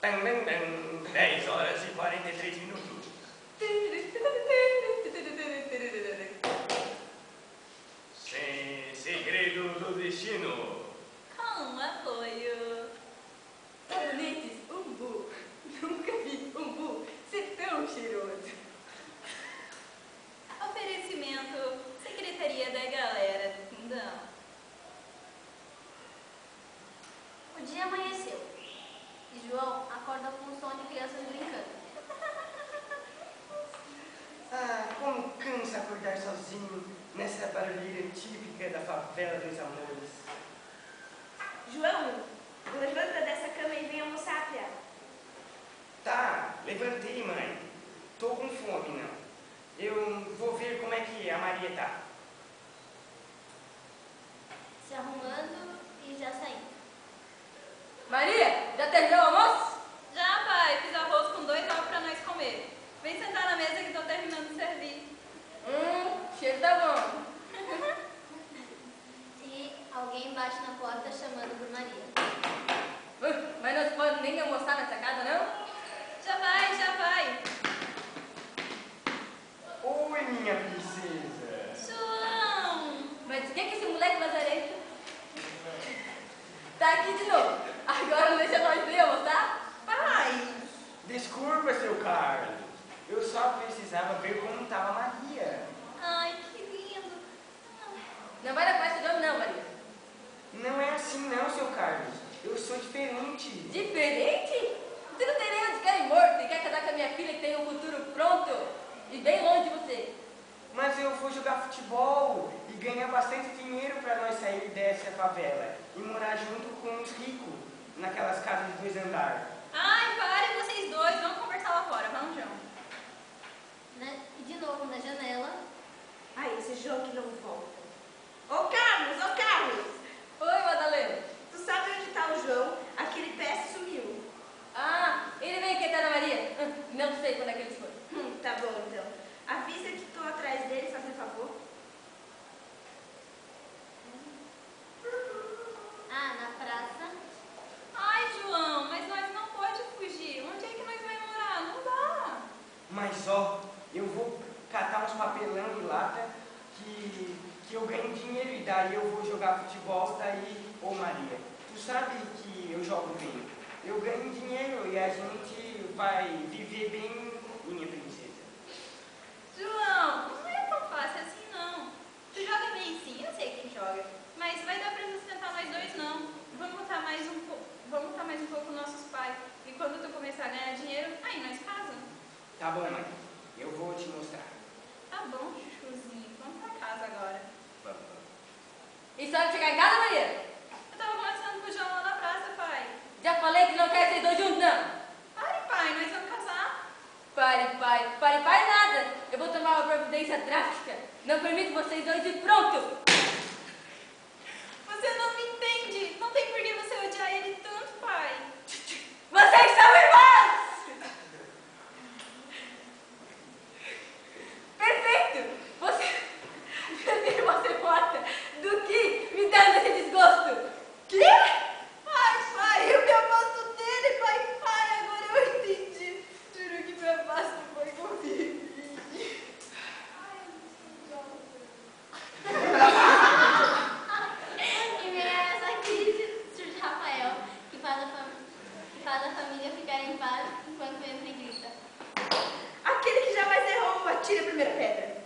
Tan, tan, tan, 10 horas e 43 minutos. Sem segredo do destino. Com apoio. Sabonetes umbu. Nunca vi umbu ser tão cheiroso. Oferecimento Secretaria da Galera do Fundão. O dia amanheceu e João acorda com um som de crianças brincando. Ah, como cansa acordar sozinho nessa barulheira típica da favela dos amores. João, levanta dessa cama e vem almoçar, Pia. Tá, levantei, mãe. Tô com fome, não. Eu vou ver como é que a Maria tá. Se arrumando e já saindo. Maria, já terminou o almoço? Já, pai, fiz arroz com 2 ovos pra nós comer. Vem sentar na mesa que tô terminando de servir. Cheiro tá bom. E alguém bate na porta chamando por Maria. Mas não se pode nem almoçar nessa casa, não? Já vai, já vai. Oi, minha princesa. João! Mas o que esse moleque lazarento tá aqui de novo? Agora não deixa nós dois almoçar? Pai! Desculpa, seu Carlos. Eu só precisava ver como tava a Maria. Ai, que lindo. Não vai dar com esse nome não, Maria. Não é assim não, seu Carlos. Eu sou diferente. Diferente? Você não tem nem onde ficar morto e quer casar com a minha filha que tem um futuro pronto e bem longe de você. Mas eu vou jogar futebol e ganhar bastante dinheiro para nós sair dessa favela e morar junto com os ricos, naquelas casas de 2 andares. Ai, parem vocês dois, vamos conversar lá fora, vamos, João. E de novo na janela. Ai, esse João que não volta. Ô Carlos! Oi, Madalena. Tu sabe onde tá o João? Aquele pé sumiu. Ah, ele veio aqui até a Maria. Não sei quando é que eles foram. Tá bom então. Avisa que tô atrás dele, fazer favor. Ah, na praça. Ai, João, mas nós não pode fugir. Onde é que nós vamos morar? Não dá. Mas ó, eu vou catar uns papelão de lata que eu ganho dinheiro e daí eu vou jogar futebol, daí, ô Maria, tu sabe que eu jogo bem. Eu ganho dinheiro e a gente vai viver bem, minha princesa. João, não é tão fácil assim, não. Tu joga bem sim, eu sei quem joga. Mas vai dar pra sustentar nós dois, não. Vamos botar mais um pouco nossos pais. E quando tu começar a ganhar dinheiro, aí nós casamos. Tá bom, mãe, eu vou te mostrar. Tá bom, chuchuzinho. Vamos pra casa agora. Vamos. E só de chegar em casa, Maria? Eu tava conversando com o João lá na praça, pai. Já falei que não quero vocês dois juntos, não. Pare, pai, nós vamos casar. Pare nada. Eu vou tomar uma providência drástica. Não permito vocês dois e pronto. Você não me entende. Não tem por que você odiar ele tanto, pai. Vocês são irmãos! Perfeito! Prefiro você morta do que me dando esse desgosto. Quê? Ai, pai, eu me afasto dele, pai. Ai, agora eu entendi. Juro que me afasto foi comigo. E vem essa crise, surge Rafael, que faz a família ficar em paz enquanto entra e grita. Aquele que jamais errou, atire a primeira pedra.